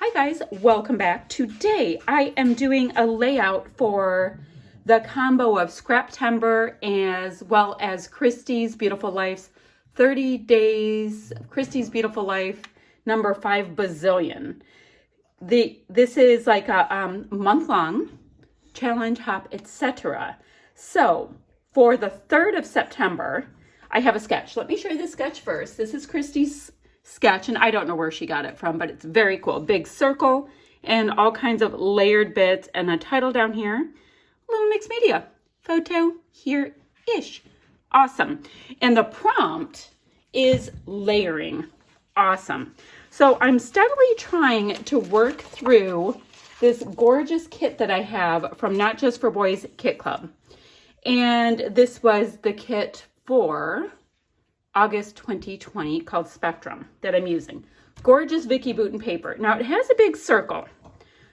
Hi guys, welcome back. Today I am doing a layout for the combo of Scraptember as well as Christie's Beautiful Life's 30 Days of Christie's Beautiful Life number 5 bazillion. This is like a month-long challenge, hop, etc. So for the 3rd of September, I have a sketch. Let me show you the sketch first. This is Christie's sketch, and I don't know where she got it from, but it's very cool. Big circle and all kinds of layered bits and a title down here. Little mixed media. Photo here-ish. Awesome. And the prompt is layering. Awesome. So I'm steadily trying to work through this gorgeous kit that I have from Not Just for Boys Kit Club. And this was the kit for August 2020 called Spectrum that I'm using. Gorgeous Vicki Boutin paper. Now it has a big circle.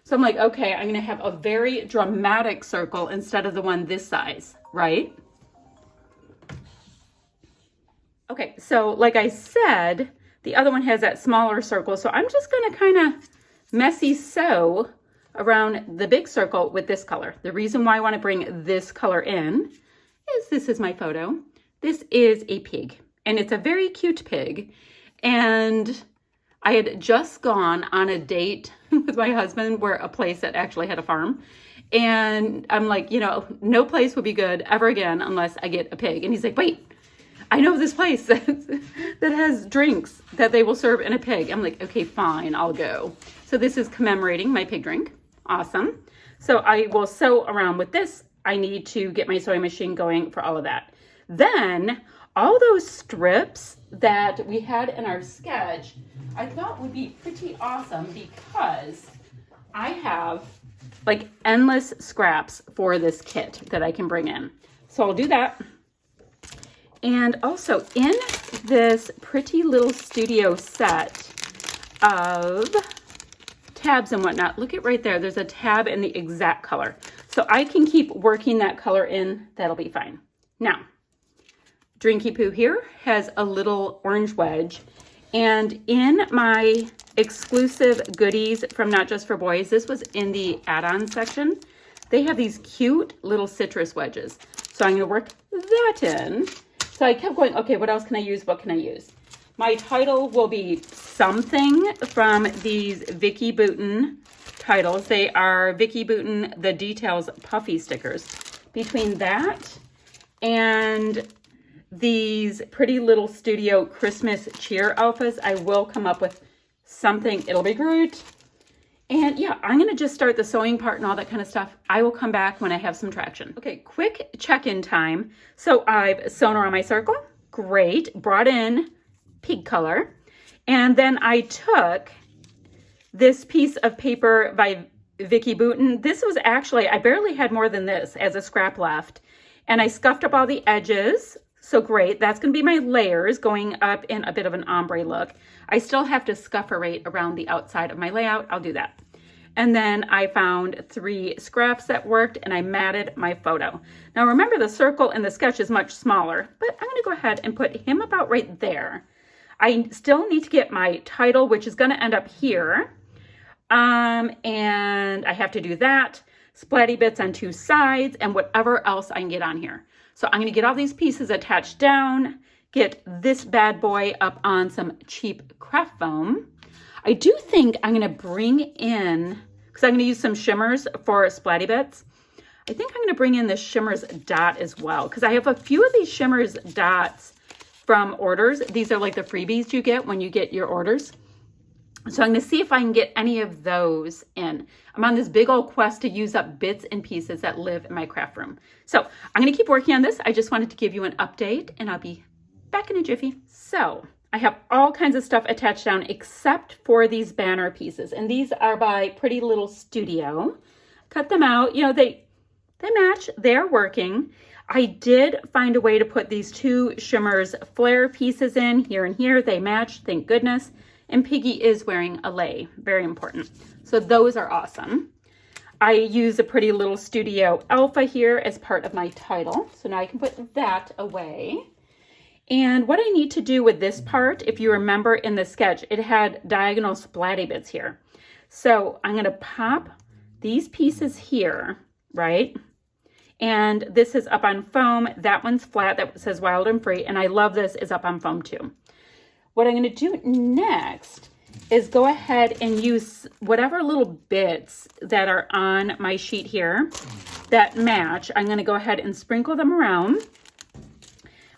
So I'm like, okay, I'm gonna have a very dramatic circle instead of the one this size, right? Okay, so like I said, the other one has that smaller circle. So I'm just gonna kind of messy sew around the big circle with this color. The reason why I wanna bring this color in is this is my photo. This is a pig. And it's a very cute pig. And I had just gone on a date with my husband where a place that actually had a farm. And I'm like, you know, no place would be good ever again unless I get a pig. And he's like, wait, I know this place that has drinks that they will serve in a pig. I'm like, okay, fine, I'll go. So this is commemorating my pig drink. Awesome. So I will sew around with this. I need to get my sewing machine going for all of that. Then all those strips that we had in our sketch, I thought would be pretty awesome because I have like endless scraps for this kit that I can bring in. So I'll do that. And also in this pretty little studio set of tabs and whatnot, look at right there, there's a tab in the exact color. So I can keep working that color in, that'll be fine. Now, Drinky Poo here has a little orange wedge, and in my exclusive goodies from Not Just for Boys, this was in the add-on section, they have these cute little citrus wedges. So I'm going to work that in. So I kept going, okay, what else can I use? What can I use? My title will be something from these Vicki Boutin titles. They are Vicki Boutin The Details Puffy stickers. Between that and these pretty little studio Christmas cheer alphas, I will come up with something. It'll be great. And yeah, I'm going to just start the sewing part and all that kind of stuff. I will come back when I have some traction. Okay, quick check-in time. So I've sewn around my circle. Great. Brought in pig color. And then I took this piece of paper by Vicki Boutin. This was actually, I barely had more than this as a scrap left. And I scuffed up all the edges. So great, that's gonna be my layers going up in a bit of an ombre look. I still have to scufferate around the outside of my layout. I'll do that. And then I found 3 scraps that worked and I matted my photo. Now remember the circle in the sketch is much smaller, but I'm gonna go ahead and put him about right there. I still need to get my title, which is gonna end up here. And I have to do that. Splatty bits on 2 sides and whatever else I can get on here. So I'm going to get all these pieces attached down, get this bad boy up on some cheap craft foam. I do think I'm going to bring in, because I'm going to use some shimmers for splatty bits. I think I'm going to bring in the shimmers dot as well, because I have a few of these shimmers dots from orders. These are like the freebies you get when you get your orders. So I'm going to see if I can get any of those in. I'm on this big old quest to use up bits and pieces that live in my craft room. So I'm going to keep working on this. I just wanted to give you an update and I'll be back in a jiffy. So I have all kinds of stuff attached down except for these banner pieces. And these are by Pretty Little Studio. Cut them out. You know, they match. They're working. I did find a way to put these 2 shimmers flare pieces in here and here. They match, thank goodness. And Piggy is wearing a lei, very important. So those are awesome. I use a Pretty Little Studio Alpha here as part of my title. So now I can put that away. And what I need to do with this part, if you remember in the sketch, it had diagonal splatty bits here. So I'm going to pop these pieces here, right? And this is up on foam. That one's flat. That says Wild and Free. And I love this is up on foam too. What I'm going to do next is go ahead and use whatever little bits that are on my sheet here that match. I'm going to go ahead and sprinkle them around.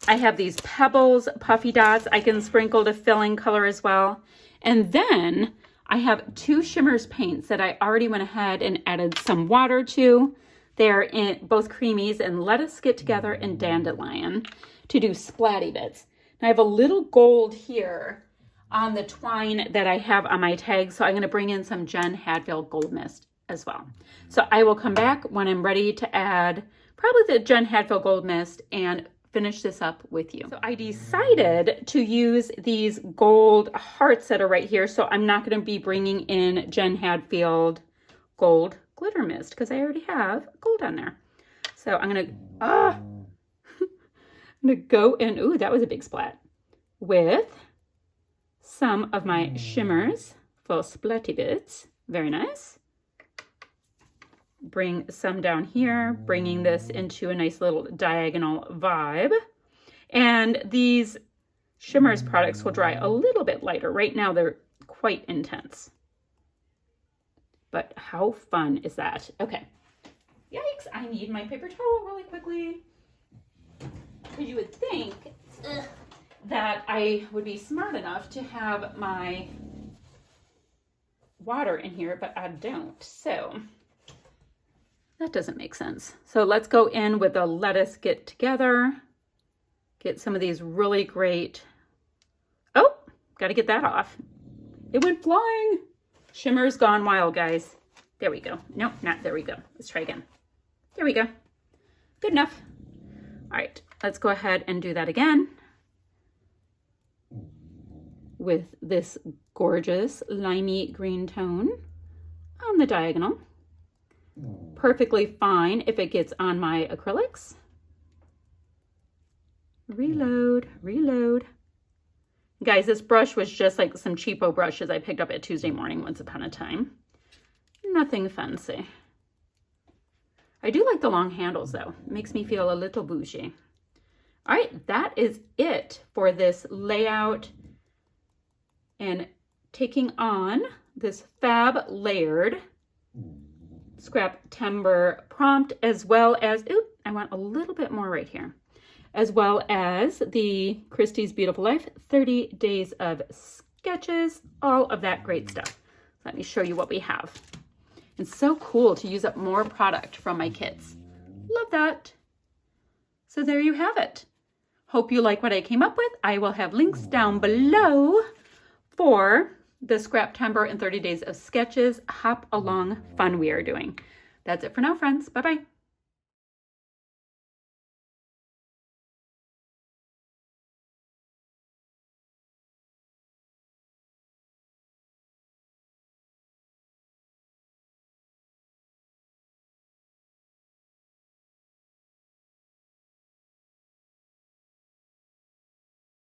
I have these pebbles, puffy dots I can sprinkle to fill in color as well. And then I have 2 Shimmers paints that I already went ahead and added some water to. They're in both Creamies and Let Us Get Together and Dandelion to do splatty bits. Now I have a little gold here on the twine that I have on my tag, so I'm going to bring in some Jen Hadfield Gold Mist as well. So I will come back when I'm ready to add probably the Jen Hadfield Gold Mist and finish this up with you. So I decided to use these gold hearts that are right here, so I'm not going to be bringing in Jen Hadfield Gold Glitter Mist because I already have gold on there. So I'm going to I'm going to go in, ooh, that was a big splat, with some of my shimmers for splatty bits. Very nice. Bring some down here, bringing this into a nice little diagonal vibe. And these Shimmers products will dry a little bit lighter. Right now they're quite intense. But how fun is that? Okay. Yikes, I need my paper towel really quickly. Because you would think that I would be smart enough to have my water in here, but I don't. So that doesn't make sense. So let's go in with the Let Us Get Together. Get some of these really great, oh, got to get that off. It went flying. Shimmer's gone wild, guys. There we go. Nope, not there we go. Let's try again. There we go. Good enough. All right, let's go ahead and do that again with this gorgeous limey green tone on the diagonal. Perfectly fine if it gets on my acrylics. Reload, reload. Guys, this brush was just like some cheapo brushes I picked up at Tuesday Morning once upon a time. Nothing fancy. I do like the long handles though. It makes me feel a little bougie. All right, that is it for this layout and taking on this fab layered Scraptember prompt, as well as, oop, I want a little bit more right here, as well as the Christie's Beautiful Life 30 Days of Sketches, all of that great stuff. Let me show you what we have. It's so cool to use up more product from my kits. Love that. So there you have it. Hope you like what I came up with. I will have links down below for the Scraptember and 30 Days of Sketches hop along fun we are doing. That's it for now, friends. Bye-bye.